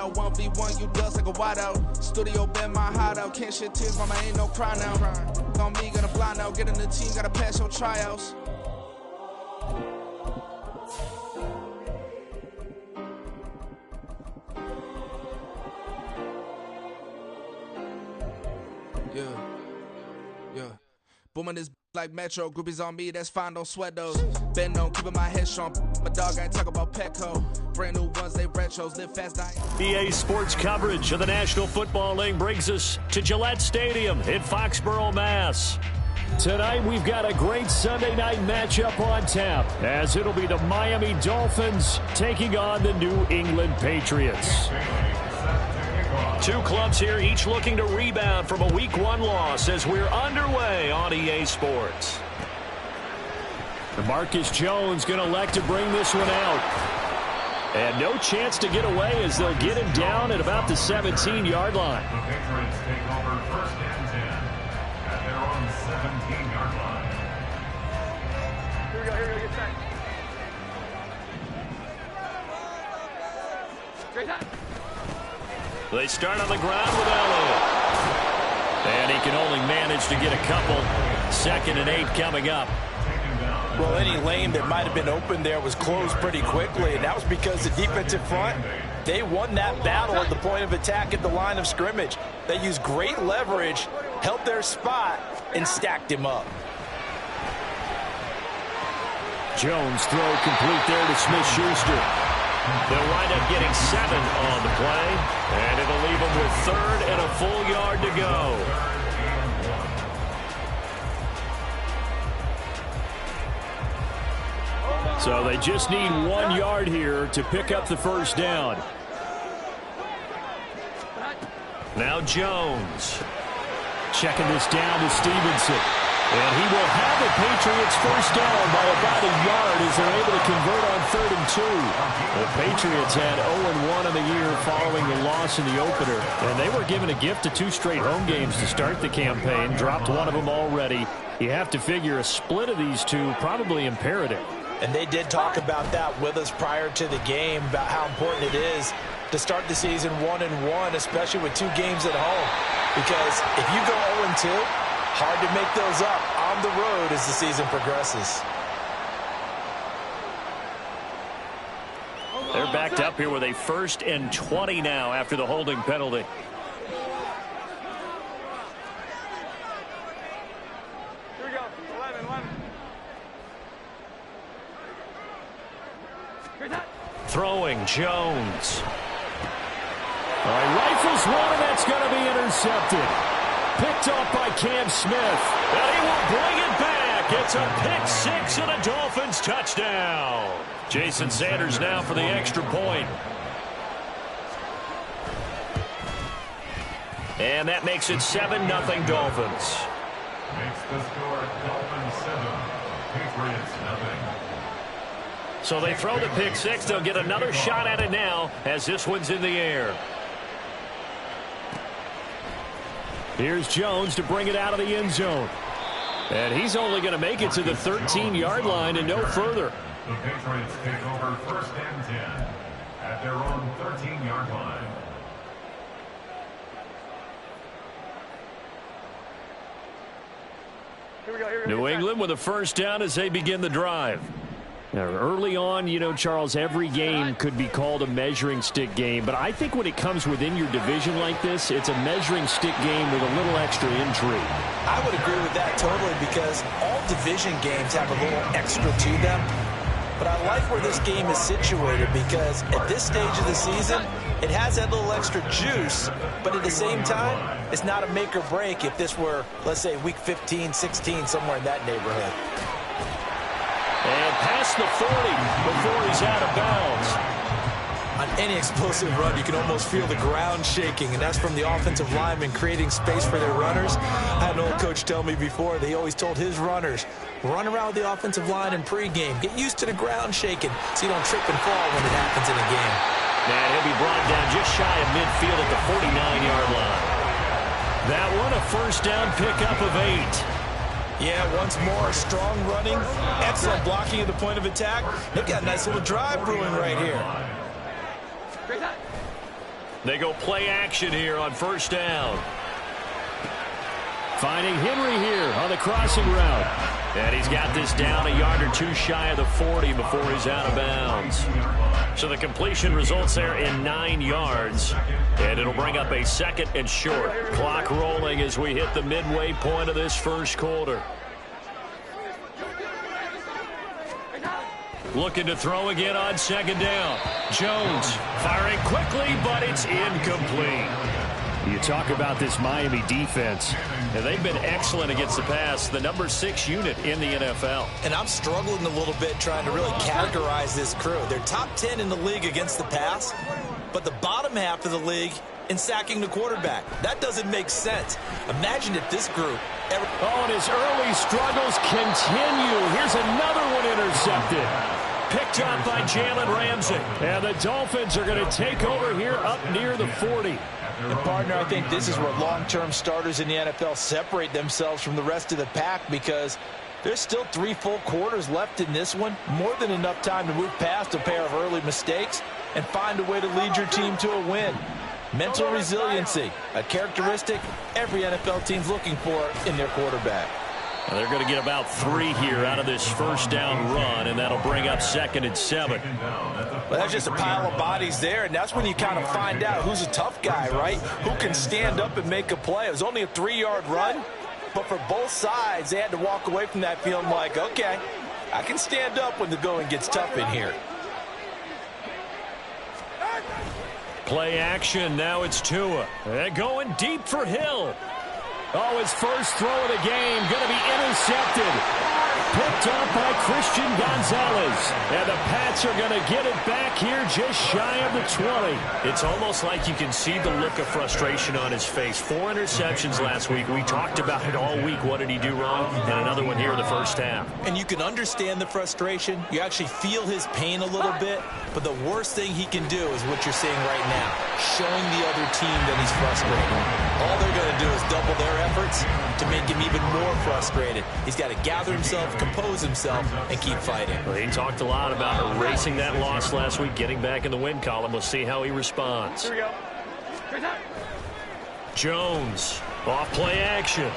out. 1v1, you dust like a wideout. Studio been my hideout. Can't shed tears, mama, ain't no cry now. On me, gonna blind out. Get in the team, gotta pass your tryouts. Yeah. Booming this like Metro. Groupies on me, that's fine, don't sweat those. Been on, keeping my head strong. My dog ain't talk about Petco. Brand new ones, they retros. Live fast, die. EA Sports coverage of the National Football League brings us to Gillette Stadium in Foxborough, Mass. Tonight, we've got a great Sunday night matchup on tap, as it'll be the Miami Dolphins taking on the New England Patriots. Two clubs here, each looking to rebound from a Week 1 loss as we're underway on EA Sports. Marcus Jones going to elect to bring this one out. And no chance to get away as they'll get him down at about the 17-yard line. The Patriots take over first and 10 at their own 17-yard line. Here we go, get set. Great time. They start on the ground with Elliott. And he can only manage to get a couple. 2nd and 8 coming up. Well, any lane that might have been open there was closed pretty quickly, and that was because the defensive front, they won that battle at the point of attack at the line of scrimmage. They used great leverage, held their spot, and stacked him up. Jones throw complete there to Smith-Schuster. They'll wind up getting 7 on the play, and it'll leave them with 3rd and a full yard to go. So they just need 1 yard here to pick up the first down. Now Jones. Checking this down to Stevenson. And he will have the Patriots first down by about a yard as they're able to convert on 3rd and 2. The Patriots had 0-1 in the year following the loss in the opener. And they were given a gift of 2 straight home games to start the campaign. Dropped one of them already. You have to figure a split of these two probably imperative. And they did talk about that with us prior to the game, about how important it is to start the season 1-1, especially with 2 games at home. Because if you go 0-2, hard to make those up on the road as the season progresses. They're backed up here with a 1st and 20 now after the holding penalty. Here we go, 11. Throwing Jones. All right, rifles one, and that's going to be intercepted. Picked up by Cam Smith. And he will bring it back. It's a pick 6 and a Dolphins touchdown. Jason Sanders now for the extra point. And that makes it 7-0 Dolphins. Makes the score Dolphins 7, Patriots 0. So they throw the pick 6. They'll get another shot at it now as this one's in the air. Here's Jones to bring it out of the end zone. And he's only going to make it to the 13-yard line and no further. The Patriots take over first and 10 at their own 13-yard line. Here we go. New England with a first down as they begin the drive. Now, early on, you know, Charles, every game could be called a measuring stick game. But I think when it comes within your division like this, it's a measuring stick game with a little extra intrigue. I would agree with that totally because all division games have a little extra to them. But I like where this game is situated because at this stage of the season, it has that little extra juice. But at the same time, it's not a make or break if this were, let's say, week 15, 16, somewhere in that neighborhood. And past the 40 before he's out of bounds. On any explosive run, you can almost feel the ground shaking, and that's from the offensive linemen creating space for their runners. I had an old coach tell me before, they always told his runners, run around with the offensive line in pregame. Get used to the ground shaking so you don't trip and fall when it happens in a game. And he'll be brought down just shy of midfield at the 49-yard line. That one, a first down pickup of 8. Yeah, once more, strong running, excellent blocking at the point of attack. They've got a nice little drive brewing right here. They go play action here on first down. Finding Henry here on the crossing route. And he's got this down a yard or two shy of the 40 before he's out of bounds. So the completion results there in 9 yards. And it'll bring up a 2nd and short. Clock rolling as we hit the midway point of this first quarter. Looking to throw again on 2nd down. Jones firing quickly, but it's incomplete. You talk about this Miami defense, and they've been excellent against the pass, the number 6 unit in the NFL. And I'm struggling a little bit trying to really categorize this crew. They're top 10 in the league against the pass, but the bottom half of the league in sacking the quarterback. That doesn't make sense. Imagine if this group ever... Oh, and his early struggles continue. Here's another one intercepted. Picked up by Jalen Ramsey. And the Dolphins are going to take over here up near the 40. And, partner, I think this is where long-term starters in the NFL separate themselves from the rest of the pack, because there's still 3 full quarters left in this one. More than enough time to move past a pair of early mistakes and find a way to lead your team to a win. Mental resiliency, a characteristic every NFL team's looking for in their quarterback. Well, they're going to get about 3 here out of this first down run, and that'll bring up 2nd and 7. Well, that's just a pile of bodies there, and that's when you kind of find out who's a tough guy, right? Who can stand up and make a play. It was only a 3-yard run, but for both sides, they had to walk away from that feeling like, okay, I can stand up when the going gets tough in here. Play action. Now it's Tua. They're going deep for Hill. Oh, his first throw of the game going to be intercepted. Picked up by Christian Gonzalez. And the Pats are going to get it back here just shy of the 20. It's almost like you can see the look of frustration on his face. 4 interceptions last week. We talked about it all week. What did he do wrong? And another one here in the first half. And you can understand the frustration. You actually feel his pain a little bit. But the worst thing he can do is what you're seeing right now, showing the other team that he's frustrated. All they're going to do is double their efforts to make him even more frustrated. He's got to gather himself, compose himself, and keep fighting. Well, he talked a lot about erasing that loss last week, getting back in the win column. We'll see how he responds. Here we go. Jones, off play action.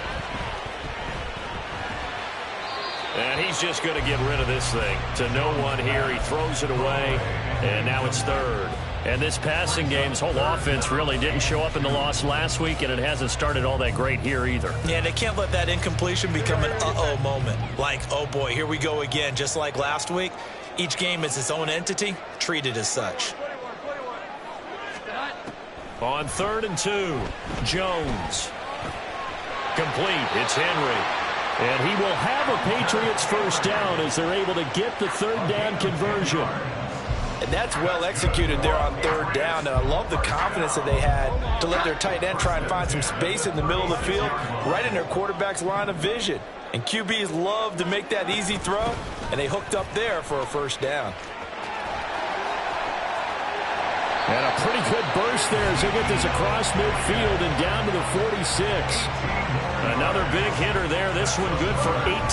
And he's just going to get rid of this thing. To no one here. He throws it away, and now it's 3rd. And this passing game's whole offense really didn't show up in the loss last week, and it hasn't started all that great here either. Yeah, they can't let that incompletion become an uh-oh moment. Like, oh boy, here we go again, just like last week. Each game is its own entity, treated as such. On 3rd and 2, Jones. Complete. It's Henry. And he will have a Patriots first down as they're able to get the 3rd down conversion. And that's well executed there on 3rd down. And I love the confidence that they had to let their tight end try and find some space in the middle of the field, right in their quarterback's line of vision. And QBs love to make that easy throw, and they hooked up there for a first down. And a pretty good burst there as they get this across midfield and down to the 46. Another big hitter there. This one good for 18.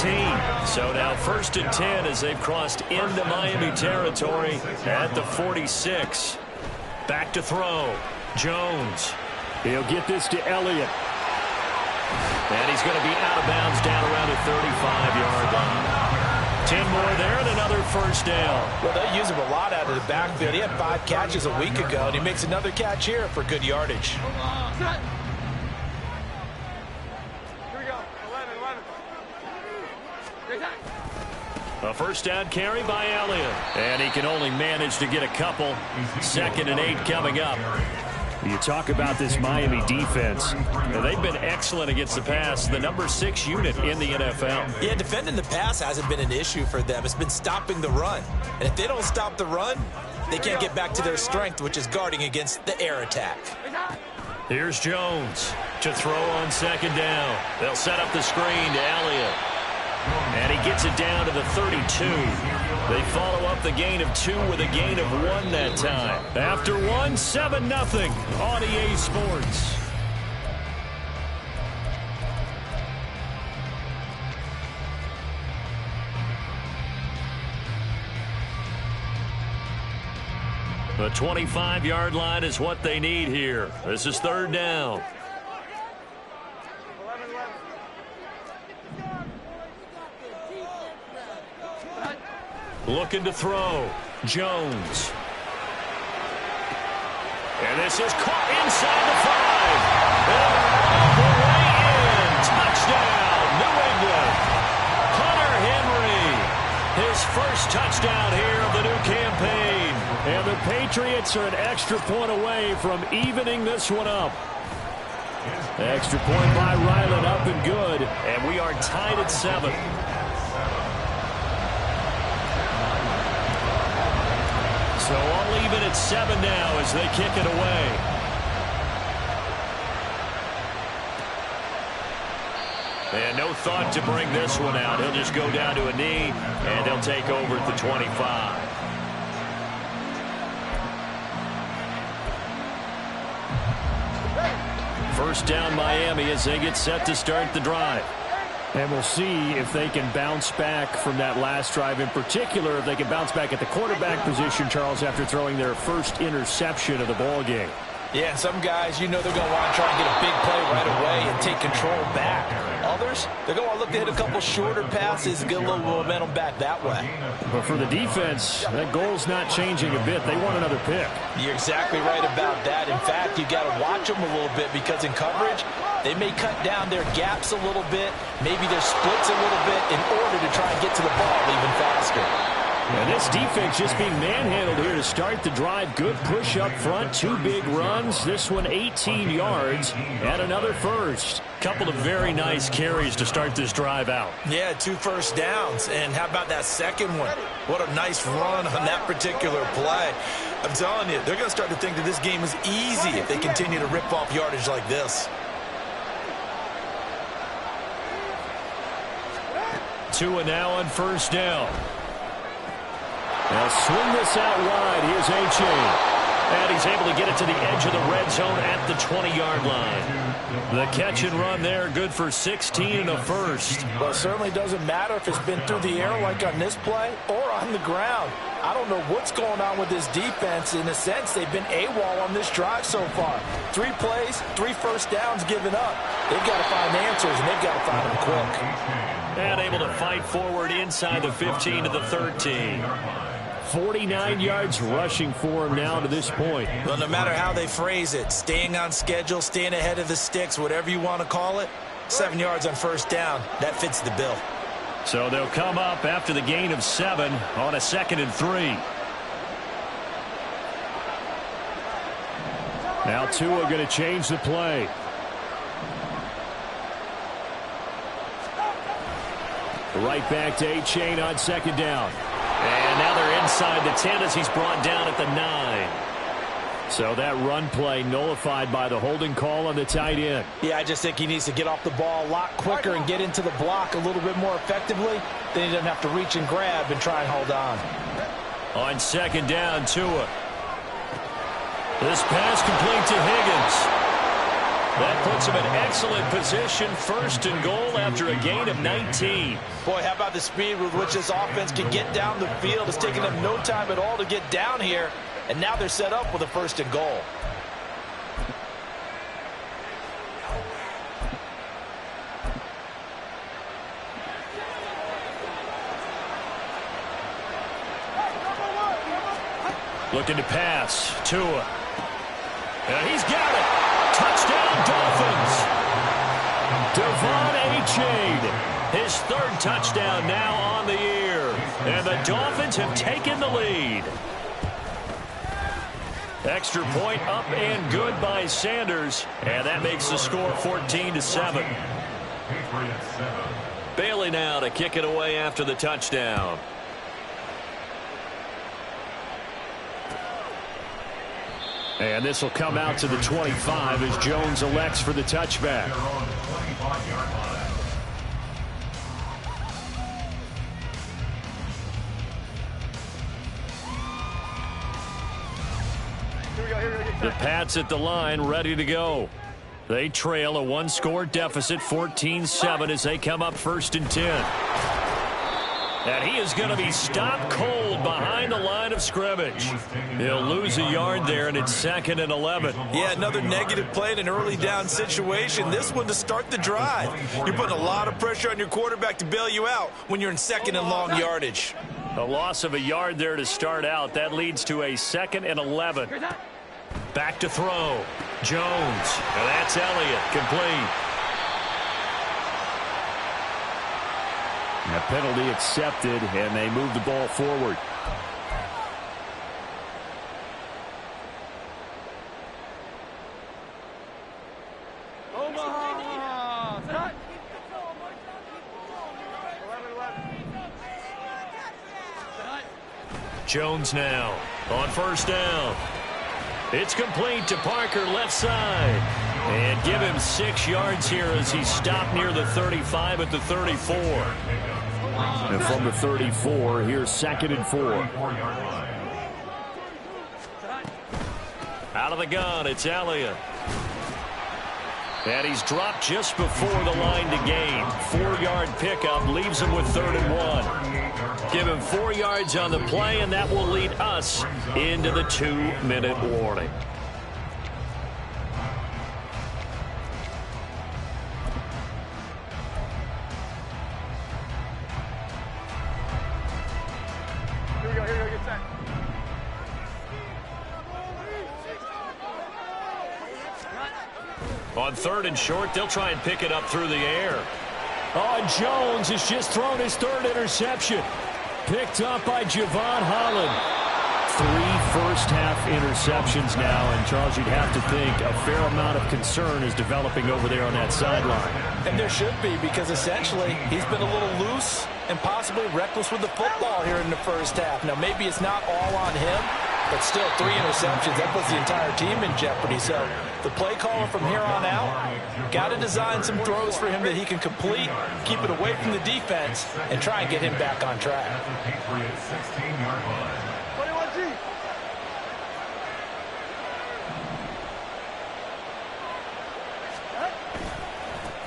So now 1st and 10 as they've crossed into Miami territory at the 46. Back to throw. Jones. He'll get this to Elliott. And he's going to be out of bounds down around the 35-yard line. 10 more there and another first down. Well, they use him a lot out of the backfield. He had 5 catches a week ago, and he makes another catch here for good yardage. Here we go. 11. A first down carry by Elliott. And he can only manage to get a couple. 2nd and 8 coming up. You talk about this Miami defense. Now, they've been excellent against the pass, the number 6 unit in the NFL. Yeah, defending the pass hasn't been an issue for them. It's been stopping the run. And if they don't stop the run, they can't get back to their strength, which is guarding against the air attack. Here's Jones to throw on 2nd down. They'll set up the screen to Elliott. And he gets it down to the 32. They follow up the gain of 2 with a gain of 1 that time. After 1, 7-0 on EA Sports. The 25-yard line is what they need here. This is third down. Looking to throw. Jones. And this is caught inside the 5. All the way in. Touchdown, New England. Hunter Henry. His first touchdown here of the new campaign. And the Patriots are an extra point away from evening this one up. Extra point by Ryland, up and good. And we are tied at 7. So all even at 7 now as they kick it away. And no thought to bring this one out. He'll just go down to a knee, and they'll take over at the 25. First down Miami as they get set to start the drive. And we'll see if they can bounce back from that last drive, in particular if they can bounce back at the quarterback position, Charles, after throwing their first interception of the ball game. Yeah, and some guys, you know they're going to want to try and get a big play right away and take control back. Others, they're going to want to look to hit a couple shorter passes and get a little momentum back that way. But for the defense, that goal's not changing a bit. They want another pick. You're exactly right about that. In fact, you got to watch them a little bit because in coverage, they may cut down their gaps a little bit, maybe their splits a little bit in order to try and get to the ball even faster. And this defense just being manhandled here to start the drive. Good push up front, 2 big runs. This one 18 yards and another first. Couple of very nice carries to start this drive out. Yeah, 2 first downs. And how about that second one? What a nice run on that particular play. I'm telling you, they're going to start to think that this game is easy if they continue to rip off yardage like this. Tua now on first down. They'll swing this out wide. Here's A-Chain. And he's able to get it to the edge of the red zone at the 20-yard line. The catch and run there, good for 16 and a first. Well, it certainly doesn't matter if it's been through the air like on this play or on the ground. I don't know what's going on with this defense. In a sense, they've been AWOL on this drive so far. 3 plays, 3 first downs given up. They've got to find answers, and they've got to find them quick. And able to fight forward inside the 15 to the 13. 49 yards rushing for him now to this point. Well, no matter how they phrase it, staying on schedule, staying ahead of the sticks, whatever you want to call it, 7 yards on first down, that fits the bill. So they'll come up after the gain of 7 on a 2nd and 3. Now Tua going to change the play. Right back to A-Chain on 2nd down. And now they're inside the 10 as he's brought down at the 9. So that run play nullified by the holding call on the tight end. Yeah, I just think he needs to get off the ball a lot quicker and get into the block a little bit more effectively. Then he doesn't have to reach and grab and try and hold on. On 2nd down, Tua. This pass complete to Higgins. That puts him in excellent position, 1st and goal after a gain of 19. Boy, how about the speed with which this offense can get down the field? It's taken them no time at all to get down here, and now they're set up with a 1st and goal. Looking to pass, Tua. And he's got it. Touchdown, Dolphins. Devon A-Chain, his 3rd touchdown now on the year. And the Dolphins have taken the lead. Extra point up and good by Sanders. And that makes the score 14-7. Bailey now to kick it away after the touchdown. And this will come out to the 25 as Jones elects for the touchback. The Pats at the line, ready to go. They trail a 1-score deficit, 14-7, as they come up 1st and 10. And he is going to be stopped cold behind the line of scrimmage. He'll lose a yard there, and it's 2nd and 11. Yeah, another negative play in an early down situation. This one to start the drive. You're putting a lot of pressure on your quarterback to bail you out when you're in 2nd and long yardage. A loss of a yard there to start out. That leads to a 2nd and 11. Back to throw. Jones. And that's Elliott. Complete. A penalty accepted, and they move the ball forward. Jones now on 1st down. It's complete to Parker, left side. And give him 6 yards here as he stopped near the 35 at the 34. And from the 34, here's 2nd and 4. Out of the gun, it's Elliott. And he's dropped just before the line to gain. 4-yard pickup leaves him with 3rd and 1. Give him 4 yards on the play, and that will lead us into the 2-minute warning. Here we go, get set. On 3rd and short, they'll try and pick it up through the air. Oh, Jones has just thrown his 3rd interception. Picked up by Javon Holland. 3 first-half interceptions now, and Charles, you'd have to think a fair amount of concern is developing over there on that sideline. And there should be, because essentially he's been a little loose and possibly reckless with the football here in the first half. Now, maybe it's not all on him, but still 3 interceptions. That puts the entire team in jeopardy. So the play caller from here on out got to design some throws for him that he can complete, keep it away from the defense, and try and get him back on track.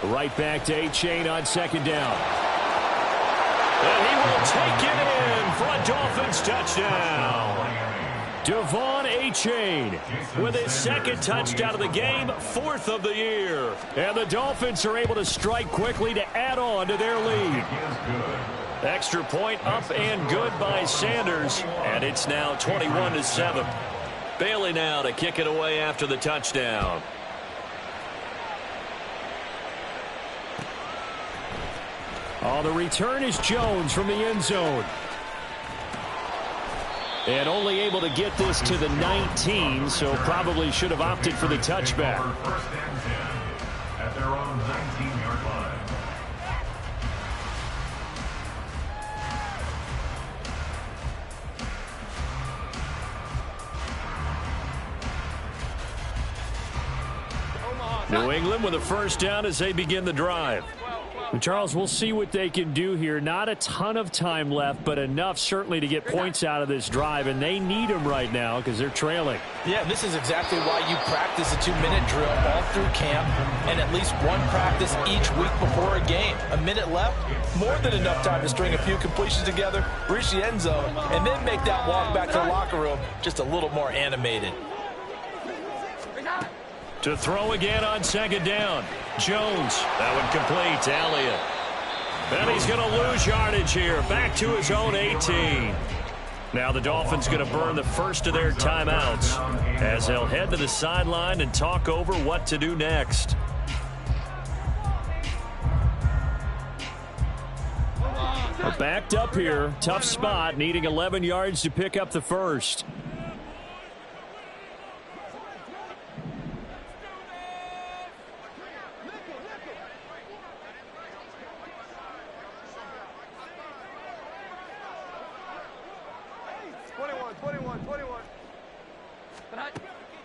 Right back to A-Chain on 2nd down. And he will take it in for a Dolphins touchdown. Devon A-Chain With his 2nd touchdown of the game, 4th of the year. And the Dolphins are able to strike quickly to add on to their lead. Extra point up and good by Sanders. And it's now 21-7. Bailey now to kick it away after the touchdown. Oh, the return is Jones from the end zone. And only able to get this to the 19, so probably should have opted for the touchback. First and 10 at their own 19-yard line. New England with a 1st down as they begin the drive. And Charles, we'll see what they can do here. Not a ton of time left, but enough certainly to get points out of this drive, and they need them right now because they're trailing. Yeah, this is exactly why you practice a 2-minute drill all through camp and at least one practice each week before a game. A minute left, more than enough time to string a few completions together, reach the end zone, and then make that walk back to the locker room just a little more animated. To throw again on 2nd down. Jones. That one complete to Elliott. And he's going to lose yardage here. Back to his own 18. Now the Dolphins going to burn the first of their timeouts as they'll head to the sideline and talk over what to do next. We're backed up here. Tough spot, needing 11 yards to pick up the first.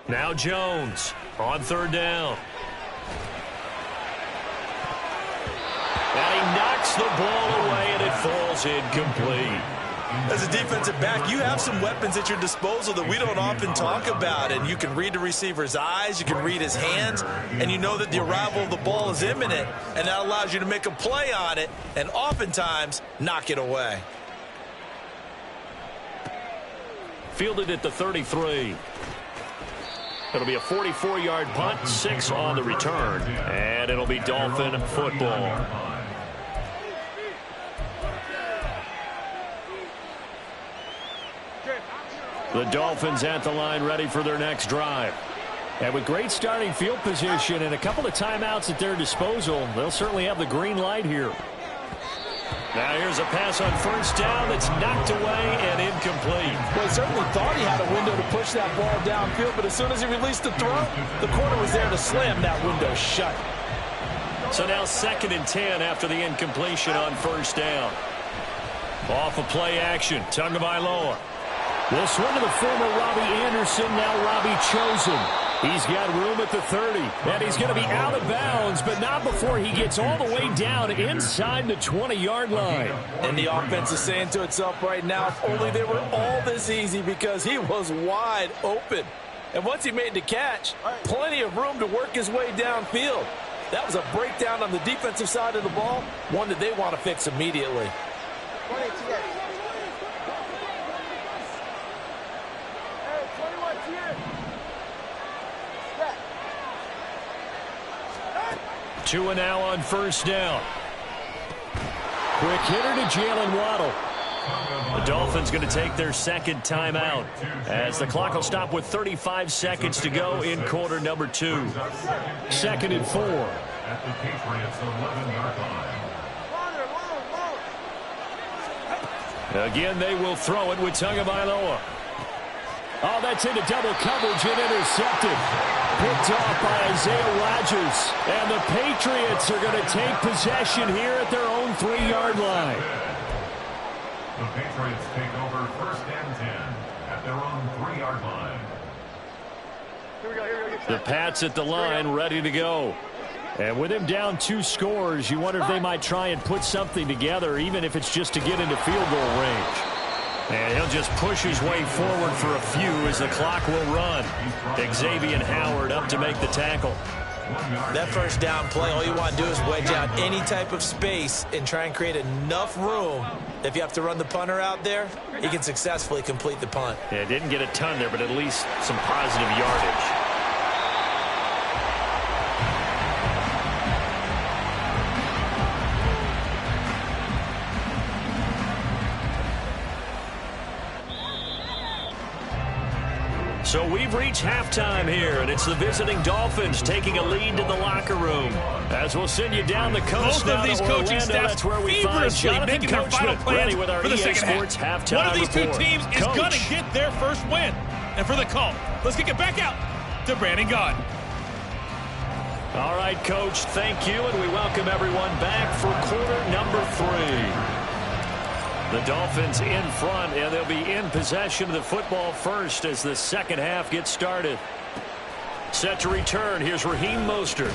Now Jones on 3rd down. And he knocks the ball away, and it falls incomplete. As a defensive back, you have some weapons at your disposal that we don't often talk about, and you can read the receiver's eyes, you can read his hands, and you know that the arrival of the ball is imminent, and that allows you to make a play on it and oftentimes knock it away. fielded at the 33. It'll be a 44-yard punt, 6 on the return, and it'll be Dolphin football. The Dolphins at the line ready for their next drive. And with great starting field position and a couple of timeouts at their disposal, they'll certainly have the green light here. Now here's a pass on first down that's knocked away and incomplete. Well, he certainly thought he had a window to push that ball downfield, but as soon as he released the throw, the corner was there to slam that window shut. So now 2nd and 10 after the incompletion on first down. Off of play action, Tagovailoa. We'll swing to the former Robbie Anderson, now Robbie Chosen. He's got room at the 30, and he's going to be out of bounds, but not before he gets all the way down inside the 20-yard line. And the offense is saying to itself right now, if only they were all this easy, because he was wide open. And once he made the catch, plenty of room to work his way downfield. That was a breakdown on the defensive side of the ball, one that they want to fix immediately. 2 and now on first down. Quick hitter to Jalen Waddle. The Dolphins going to take their 2nd timeout as the clock will stop with 35 seconds to go in quarter number 2. 2nd and 4. At the Patriots 11-yard line. Again, they will throw it with Tagovailoa. Oh, that's into double coverage and intercepted. Picked off by Isaiah Rodgers. And the Patriots are going to take possession here at their own 3-yard line. The Patriots take over 1st and 10 at their own 3-yard line. The Pats at the line ready to go. And with him down 2 scores, you wonder if they might try and put something together, even if it's just to get into field goal range. And he'll just push his way forward for a few as the clock will run. Xavier Howard up to make the tackle. That first down play, all you want to do is wedge out any type of space and try and create enough room. If you have to run the punter out there, he can successfully complete the punt. Yeah, didn't get a ton there, but at least some positive yardage. So we've reached halftime here, and it's the visiting Dolphins taking a lead to the locker room. As we'll send you down the coast. Both of these coaching staffs that's where we feverishly find making their final plans with our for the EA second Sports half. halftime One of these two report. teams is going to get their first win. And for the call, let's kick it back out to Brandon Gaudin. All right, Coach, thank you, and we welcome everyone back for quarter number 3. The Dolphins in front, and they'll be in possession of the football first as the second half gets started. Set to return. Here's Raheem Mostert.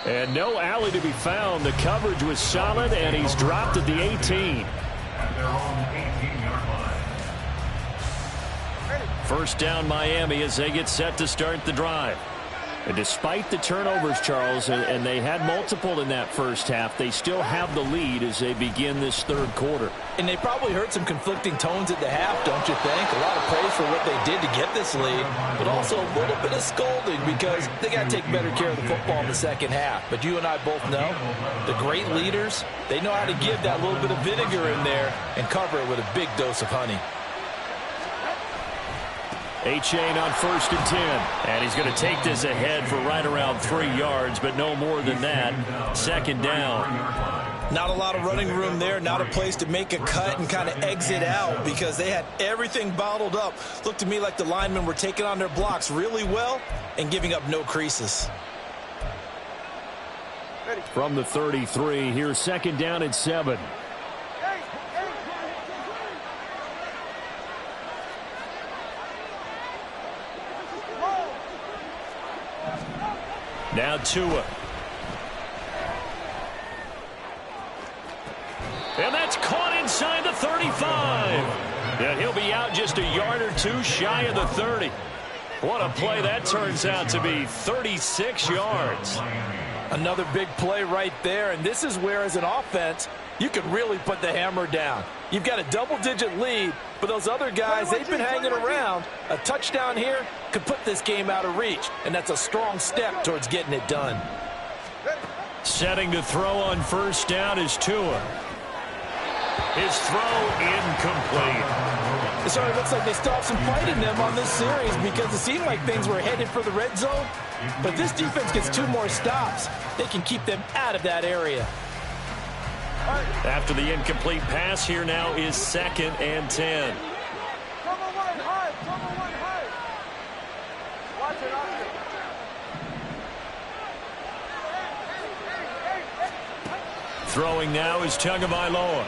And no alley to be found. The coverage was solid, and he's dropped at the 18. At their own 18-yard line. First down Miami as they get set to start the drive. And despite the turnovers, Charles, and they had multiple in that first half, they still have the lead as they begin this 3rd quarter. And they probably heard some conflicting tones at the half, don't you think? A lot of praise for what they did to get this lead, but also a little bit of scolding because they got to take better care of the football in the second half. But you and I both know the great leaders, they know how to give that little bit of vinegar in there and cover it with a big dose of honey. A-Chain on 1st and 10. And he's going to take this ahead for right around 3 yards, but no more than that. 2nd down. Not a lot of running room there, not a place to make a cut and kind of exit out because they had everything bottled up. Looked to me like the linemen were taking on their blocks really well and giving up no creases. From the 33, here's 2nd down and 7. Now Tua. And that's caught inside the 35. And he'll be out just a yard or 2 shy of the 30. What a play that turns out to be. 36 yards. Another big play right there, and this is where, as an offense, you can really put the hammer down. You've got a double-digit lead, but those other guys, they've been hanging around. A touchdown here could put this game out of reach, and that's a strong step towards getting it done. Setting to throw on first down is Tua. His throw incomplete. So it looks like they stopped some fight in them on this series because it seemed like things were headed for the red zone. But this defense gets 2 more stops. They can keep them out of that area. After the incomplete pass, here now is 2nd and 10. Throwing now is Tagovailoa.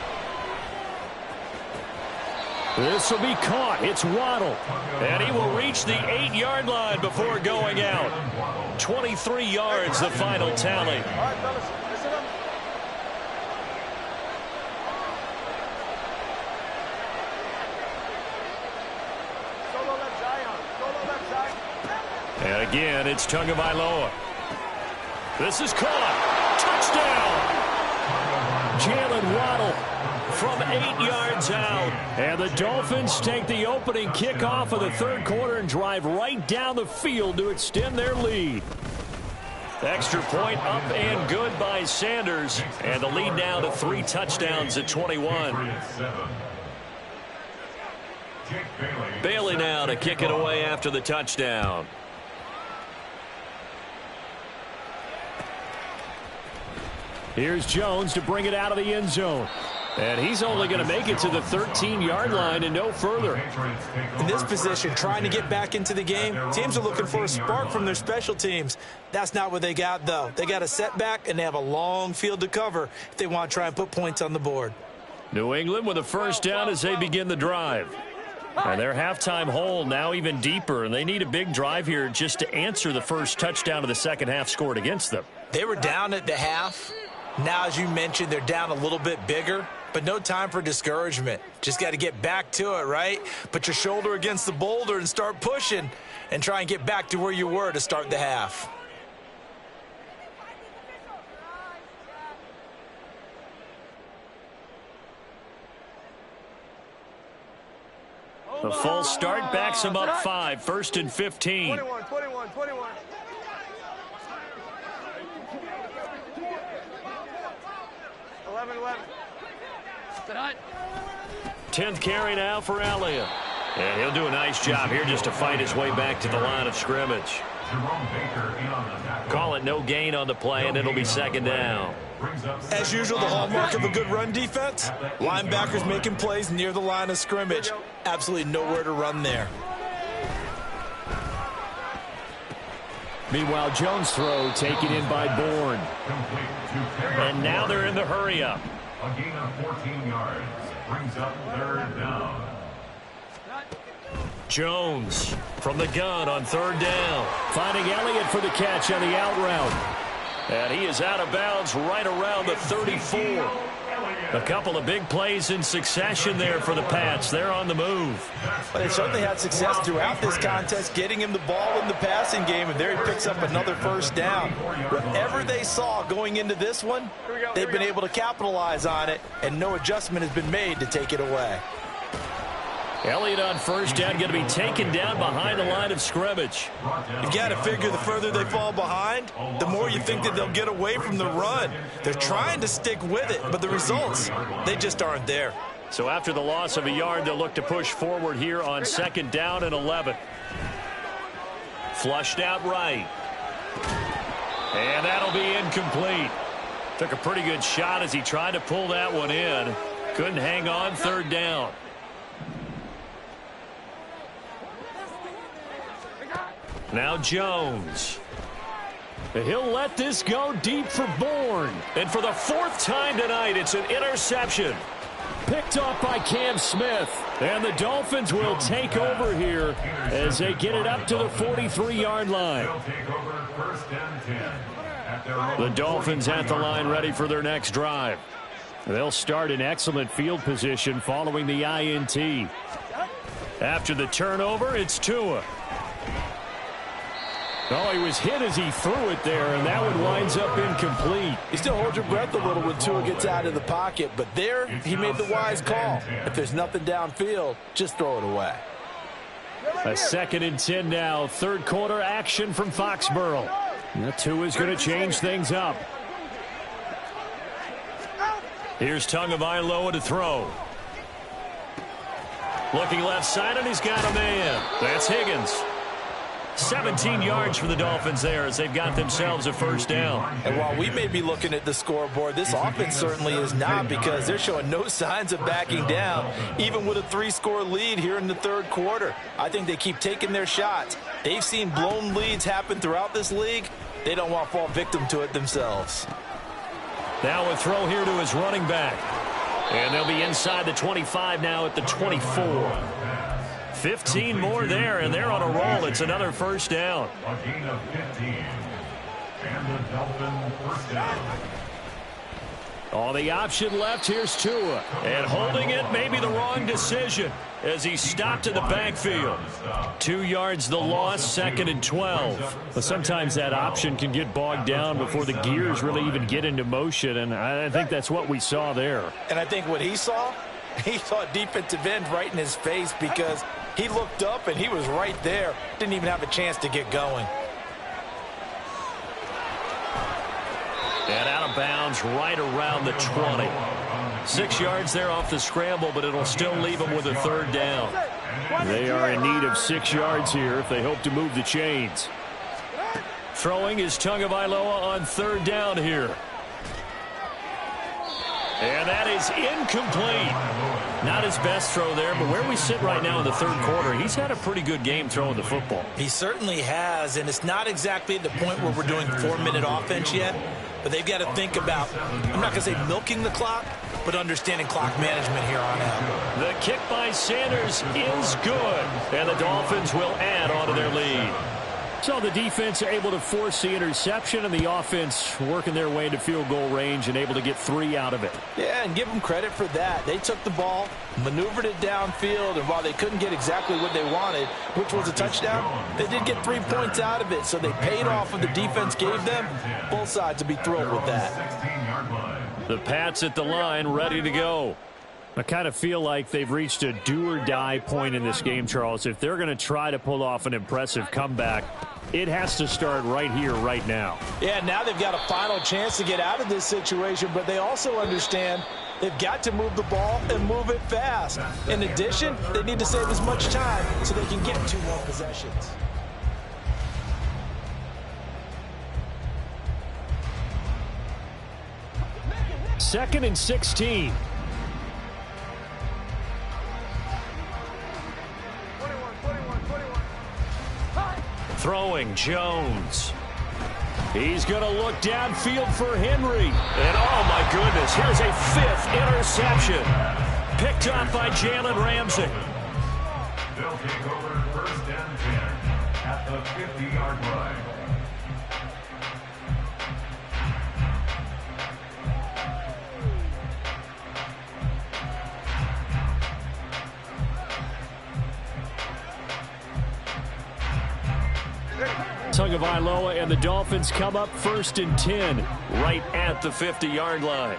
This will be caught. It's Waddle. And he will reach the 8-yard line before going out. 23 yards, the final tally. All right, fellas, listen up. Solo left side. Solo left side. And again, it's Tagovailoa. This is caught. Touchdown! Jalen Waddle from 8 yards out. And the Dolphins take the opening kickoff of the 3rd quarter and drive right down the field to extend their lead. Extra point up and good by Sanders. And the lead now to 3 touchdowns at 21. Bailey now to kick it away after the touchdown. Here's Jones to bring it out of the end zone. And he's only going to make it to the 13-yard line and no further. In this position, trying to get back into the game, teams are looking for a spark from their special teams. That's not what they got, though. They got a setback, and they have a long field to cover if they want to try and put points on the board. New England with a first down as they begin the drive. And their halftime hole now even deeper, and they need a big drive here just to answer the first touchdown of the second half scored against them. They were down at the half. Now, as you mentioned, they're down a little bit bigger, but no time for discouragement. Just got to get back to it, right? Put your shoulder against the boulder and start pushing and try and get back to where you were to start the half. The false start backs him up 5, 1st and 15. 21. 11. 10th carry now for Elliott. And he'll do a nice job here just to fight his way back to the line of scrimmage. Call it no gain on the play, and it'll be 2nd down. As usual, the hallmark of a good run defense, linebackers making plays near the line of scrimmage. Absolutely nowhere to run there. Meanwhile, Jones' throw taken in by Bourne. And now they're in the hurry-up. A gain of 14 yards brings up 3rd down. Jones from the gun on 3rd down. Finding Elliott for the catch on the out route. And he is out of bounds right around the 34. A couple of big plays in succession there for the Pats. They're on the move. But they certainly had success throughout this contest, getting him the ball in the passing game, and there he picks up another first down. Whatever they saw going into this one, they've been able to capitalize on it, and no adjustment has been made to take it away. Elliott on first down, going to be taken down behind the line of scrimmage. You've got to figure the further they fall behind, the more you think that they'll get away from the run. They're trying to stick with it, but the results, they just aren't there. So after the loss of a yard, they'll look to push forward here on 2nd down and 11. Flushed out right. And that'll be incomplete. Took a pretty good shot as he tried to pull that one in. Couldn't hang on 3rd down. Now Jones. He'll let this go deep for Bourne. And for the 4th time tonight, it's an interception. Picked off by Cam Smith. And the Dolphins will take over here as they get it up to the 43-yard line. The Dolphins at the line ready for their next drive. They'll start in excellent field position following the INT. After the turnover, it's Tua. Oh, he was hit as he threw it there, and that one winds up incomplete. You still hold your breath a little when Tua gets out of the pocket, but there he made the wise call. If there's nothing downfield, just throw it away. A 2nd and 10 now. Third quarter action from Foxborough. Tua's going to change things up. Here's Tagovailoa to throw. Looking left side, and he's got a man. That's Higgins. 17 yards for the Dolphins there as they've got themselves a first down. And while we may be looking at the scoreboard, this offense certainly is not, because they're showing no signs of backing down, even with a 3-score lead here in the third quarter. I think they keep taking their shots. They've seen blown leads happen throughout this league. They don't want to fall victim to it themselves. Now a throw here to his running back. And they'll be inside the 25 now at the 24. 15 more there, and they're on a roll. It's another first down. A gain of 15. And the Dolphin first down. On the option left, here's Tua. And holding it may be the wrong decision as he stopped in the backfield. 2 yards the loss, 2nd and 12. But sometimes that option can get bogged down before the gears really even get into motion, and I think that's what we saw there. And I think what he saw defensive end right in his face, because he looked up and he was right there. Didn't even have a chance to get going. And out of bounds right around the 20. 6 yards there off the scramble, but it'll still leave them with a third down. They are in need of 6 yards here if they hope to move the chains. Throwing is Tagovailoa on third down here. And that is incomplete. Not his best throw there, but where we sit right now in the third quarter, he's had a pretty good game throwing the football. He certainly has, and it's not exactly at the point where we're doing 4-minute offense yet, but they've got to think about, I'm not going to say milking the clock, but understanding clock management here on out. The kick by Sanders is good, and the Dolphins will add on to their lead. So the defense able to force the interception, and the offense working their way into field goal range and able to get 3 out of it. Yeah, and give them credit for that. They took the ball, maneuvered it downfield, and while they couldn't get exactly what they wanted, which was a touchdown, they did get 3 points out of it, so they paid off what the defense gave them. Both sides would be thrilled with that. The Pats at the line, ready to go. I kind of feel like they've reached a do-or-die point in this game, Charles. If they're going to try to pull off an impressive comeback, it has to start right here, right now. Yeah, now they've got a final chance to get out of this situation, but they also understand they've got to move the ball and move it fast. In addition, they need to save as much time so they can get 2 more possessions. Second and 16. Throwing Jones. He's going to look downfield for Henry. And oh my goodness, here's a 5th interception. Picked up by Jalen Ramsey. They'll take over first and 10 at the 50-yard line. Tagovailoa and the Dolphins come up 1st and 10. Right at the 50-yard line.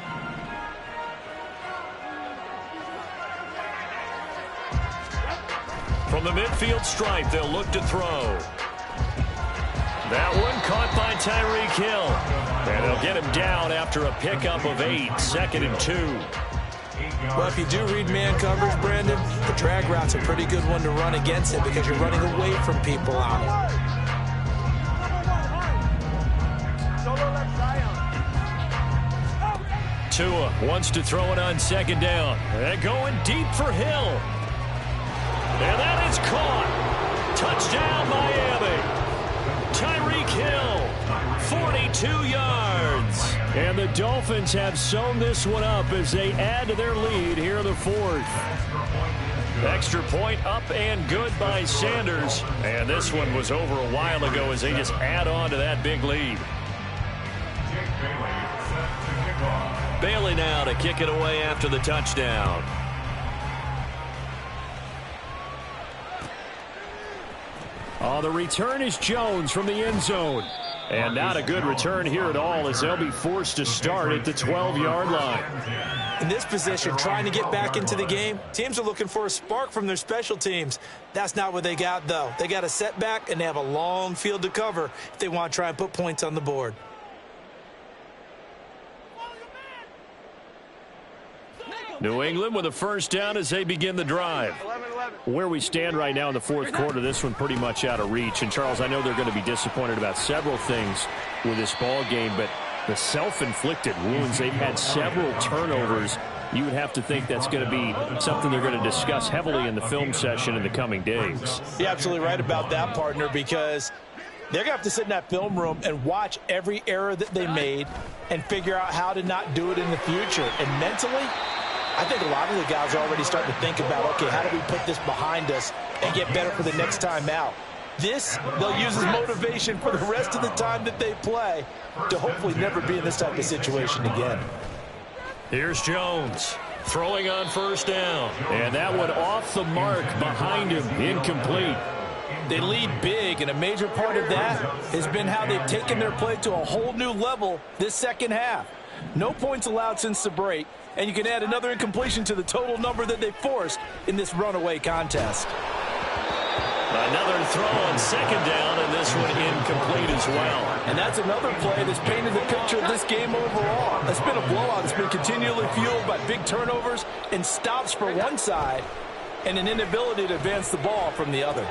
From the midfield stripe, they'll look to throw. That one caught by Tyreek Hill. And they'll get him down after a pickup of 8. 2nd and 2. Well, if you do read man coverage, Brandon, the drag route's a pretty good one to run against it because you're running away from people on it. Tua wants to throw it on 2nd down. And going deep for Hill. And that is caught. Touchdown, Miami. Tyreek Hill, 42 yards. And the Dolphins have sewn this one up as they add to their lead here in the 4th. Extra point up and good by Sanders. And this one was over a while ago as they just add on to that big lead. Bailey now to kick it away after the touchdown. The return is Jones from the end zone. And not a good return here at all, as they'll be forced to start at the 12-yard line. In this position, trying to get back into the game, teams are looking for a spark from their special teams. That's not what they got, though. They got a setback, and they have a long field to cover if they want to try and put points on the board. New England with a first down as they begin the drive. Where we stand right now in the fourth quarter, this one pretty much out of reach. And, Charles, I know they're going to be disappointed about several things with this ball game, but the self-inflicted wounds, they've had several turnovers. You would have to think that's going to be something they're going to discuss heavily in the film session in the coming days. You're absolutely right about that, partner, because they're going to have to sit in that film room and watch every error that they made and figure out how to not do it in the future. And mentally, I think a lot of the guys are already starting to think about, okay, how do we put this behind us and get better for the next time out? This, they'll use as motivation for the rest of the time that they play to hopefully never be in this type of situation again. Here's Jones throwing on first down. And that one off the mark behind him, incomplete. They lead big, and a major part of that has been how they've taken their play to a whole new level this second half. No points allowed since the break, and you can add another incompletion to the total number that they forced in this runaway contest. Another throw on second down, and this one incomplete as well. And that's another play that's painted the picture of this game overall. It's been a blowout. It's been continually fueled by big turnovers and stops for one side and an inability to advance the ball from the other.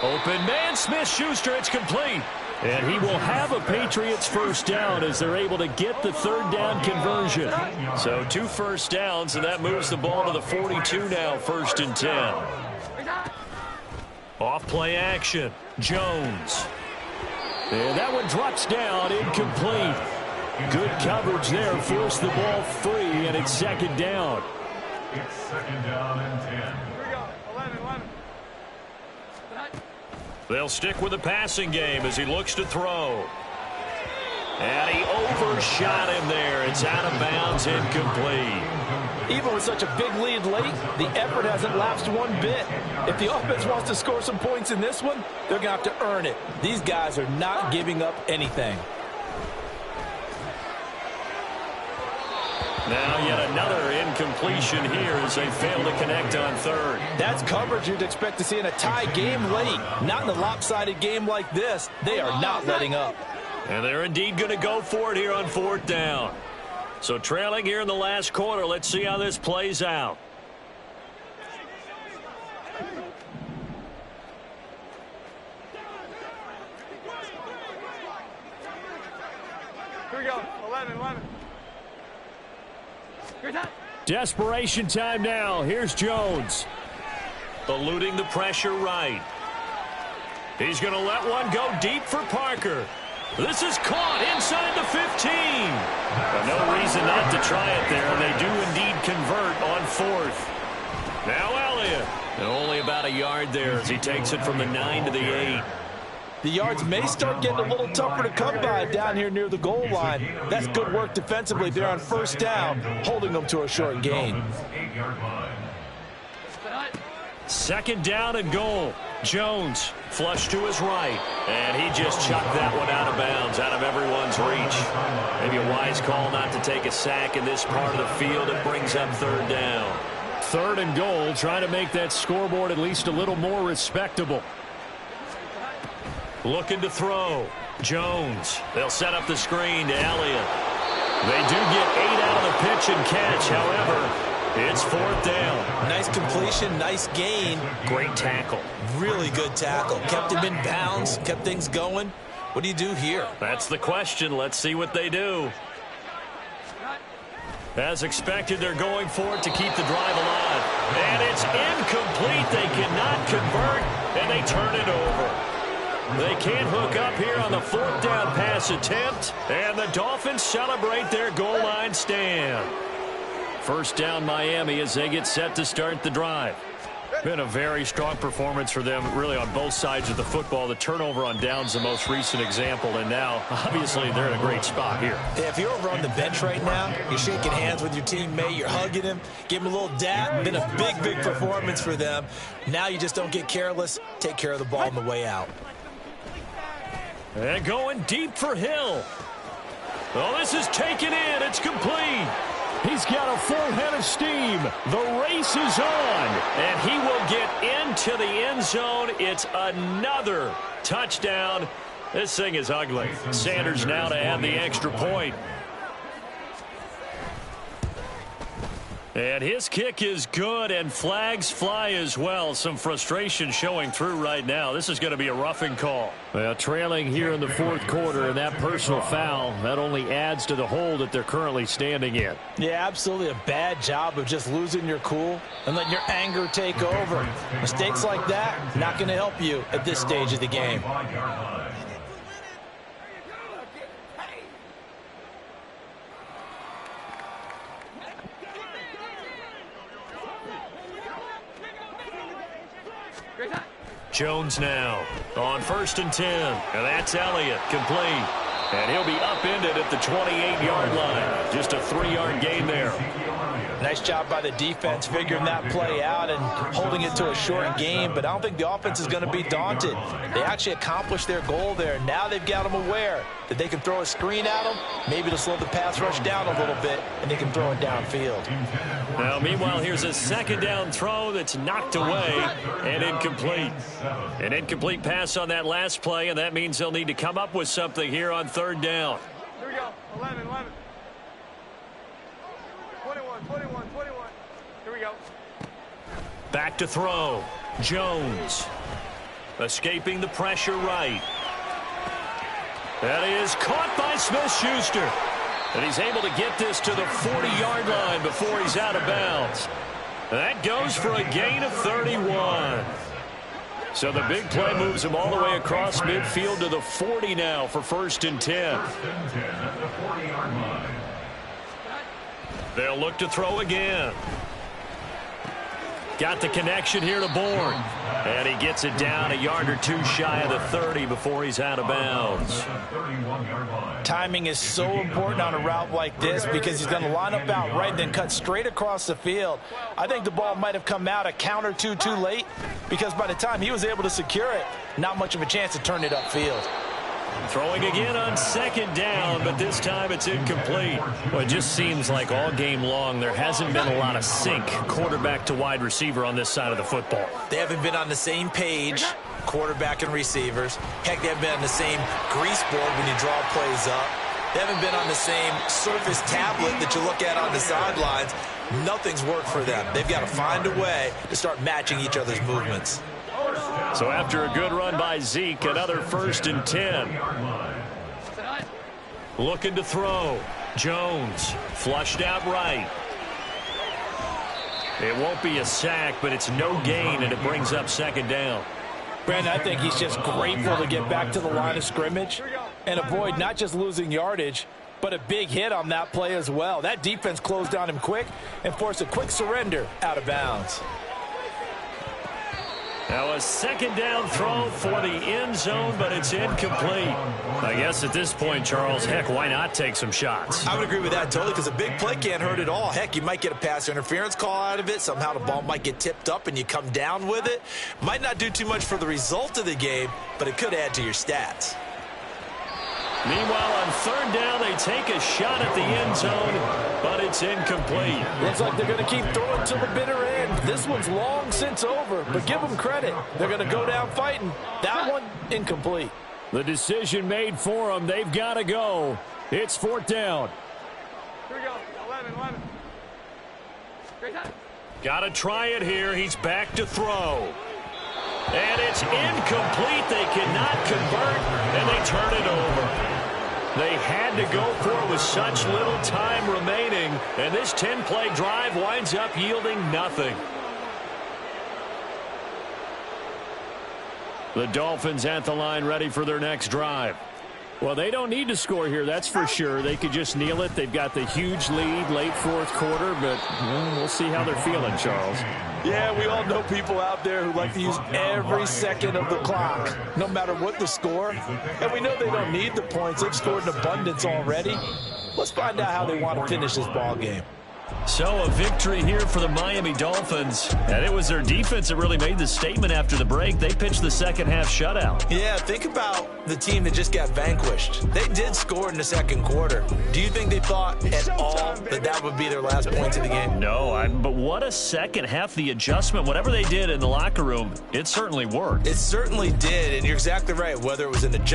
Open man, Smith-Schuster, it's complete. And he will have a Patriots first down as they're able to get the third down conversion. So 2 first downs, and that moves the ball to the 42 now, 1st and 10. Off play action, Jones. And that one drops down, incomplete. Good coverage there, forced the ball free, and it's second down. It's second down and 10. Here we go. 11. They'll stick with the passing game as he looks to throw. And he overshot him there. It's out of bounds, incomplete. Even with such a big lead late, the effort hasn't lapsed one bit. If the offense wants to score some points in this one, they're going to have to earn it. These guys are not giving up anything. Now yet another incompletion here as they fail to connect on third. That's coverage you'd expect to see in a tie game late. Not in a lopsided game like this. They are not letting up. And they're indeed going to go for it here on 4th down. So trailing here in the last quarter, let's see how this plays out. Here we go. 11. Desperation time now. Here's Jones. Eluding the pressure right. He's going to let one go deep for Parker. This is caught inside the 15. No reason not to try it there, and they do indeed convert on 4th. Now Elliott. And only about a yard there as he takes it from the 9 to the 8. The yards may start getting a little tougher to come by down here near the goal line. That's good work defensively there on first down, holding them to a short gain. 8-yard line. Second down and goal. Jones flush to his right, and he just chucked that one out of bounds, out of everyone's reach. Maybe a wise call not to take a sack in this part of the field. It brings up 3rd down. 3rd and goal, trying to make that scoreboard at least a little more respectable. Looking to throw. Jones. They'll set up the screen to Elliott. They do get 8 out of the pitch and catch. However, it's 4th down. Nice completion, nice gain. Great tackle. Really good tackle. Kept him in bounds, kept things going. What do you do here? That's the question. Let's see what they do. As expected, they're going for it to keep the drive alive. And it's incomplete. They cannot convert, and they turn it over. They can't hook up here on the 4th down pass attempt, and the Dolphins celebrate their goal line stand. First down Miami as they get set to start the drive. Been a very strong performance for them, really, on both sides of the football. The turnover on downs, the most recent example, and now, obviously, they're in a great spot here. Yeah, if you're over on the bench right now, you're shaking hands with your teammate, you're hugging him, give him a little dap. Been a big, big performance for them. Now you just don't get careless. Take care of the ball on the way out. And going deep for Hill. Oh, this is taken in. It's complete. He's got a full head of steam. The race is on. And he will get into the end zone. It's another touchdown. This thing is ugly. Sanders now to add the extra point. And his kick is good, and flags fly as well. Some frustration showing through right now. This is going to be a roughing call. Well, trailing here in the fourth quarter, and that personal foul, that only adds to the hole that they're currently standing in. Yeah, absolutely a bad job of just losing your cool and letting your anger take over. Mistakes like that, not going to help you at this stage of the game. Jones now on 1st and 10. And that's Elliott, complete. And he'll be upended at the 28-yard line. Just a 3-yard gain there. Nice job by the defense figuring that play out and holding it to a short game, but I don't think the offense is going to be daunted. They actually accomplished their goal there. Now they've got them aware that they can throw a screen at them, maybe to slow the pass rush down a little bit, and they can throw it downfield. Now, meanwhile, here's a second down throw that's knocked away and incomplete. An incomplete pass on that last play, and that means they'll need to come up with something here on 3rd down. Here we go. 11. 21. Here we go. Back to throw. Jones. Escaping the pressure right. That is caught by Smith-Schuster. And he's able to get this to the 40-yard line before he's out of bounds. That goes for a gain of 31. So the big play moves him all the way across midfield to the 40 now for 1st and 10. They'll look to throw again. Got the connection here to Bourne. And he gets it down a yard or two shy of the 30 before he's out of bounds. Timing is so important on a route like this because he's going to line up out right and then cut straight across the field. I think the ball might have come out a count or two too late because by the time he was able to secure it, not much of a chance to turn it upfield. Throwing again on 2nd down, but this time it's incomplete. Well, it just seems like all game long there hasn't been a lot of sync quarterback to wide receiver on this side of the football. They haven't been on the same page, quarterback and receivers. Heck, they haven't been on the same grease board when you draw plays up. They haven't been on the same surface tablet that you look at on the sidelines. Nothing's worked for them. They've got to find a way to start matching each other's movements. So after a good run by Zeke, another 1st and 10. Looking to throw. Jones flushed out right. It won't be a sack, but it's no gain, and it brings up 2nd down. Brandon, I think he's just grateful to get back to the line of scrimmage and avoid not just losing yardage, but a big hit on that play as well. That defense closed down him quick and forced a quick surrender out of bounds. Now a 2nd down throw for the end zone, but it's incomplete. I guess at this point, Charles, heck, why not take some shots? I would agree with that totally because a big play can't hurt at all. Heck, you might get a pass interference call out of it. Somehow the ball might get tipped up and you come down with it. Might not do too much for the result of the game, but it could add to your stats. Meanwhile, on 3rd down, they take a shot at the end zone, but it's incomplete. Looks like they're going to keep throwing to the bitter end. This one's long since over, but give them credit. They're going to go down fighting. That one, incomplete. The decision made for them. They've got to go. It's 4th down. Here we go. 11. Great time. Got to try it here. He's back to throw. And it's incomplete. They cannot convert, and they turn it over. They had to go for it with such little time remaining, and this 10-play drive winds up yielding nothing. The Dolphins at the line ready for their next drive. Well, they don't need to score here, that's for sure. They could just kneel it. They've got the huge lead late fourth quarter, but we'll see how they're feeling, Charles. Yeah, we all know people out there who like to use every second of the clock, no matter what the score. And we know they don't need the points. They've scored in abundance already. Let's find out how they want to finish this ball game. So a victory here for the Miami Dolphins. And it was their defense that really made the statement after the break. They pitched the second half shutout. Yeah, think about the team that just got vanquished. They did score in the second quarter. Do you think they thought at all that that would be their last points of the game? No, but what a second half. The adjustment, whatever they did in the locker room, it certainly worked. It certainly did, and you're exactly right. Whether it was an adjustment,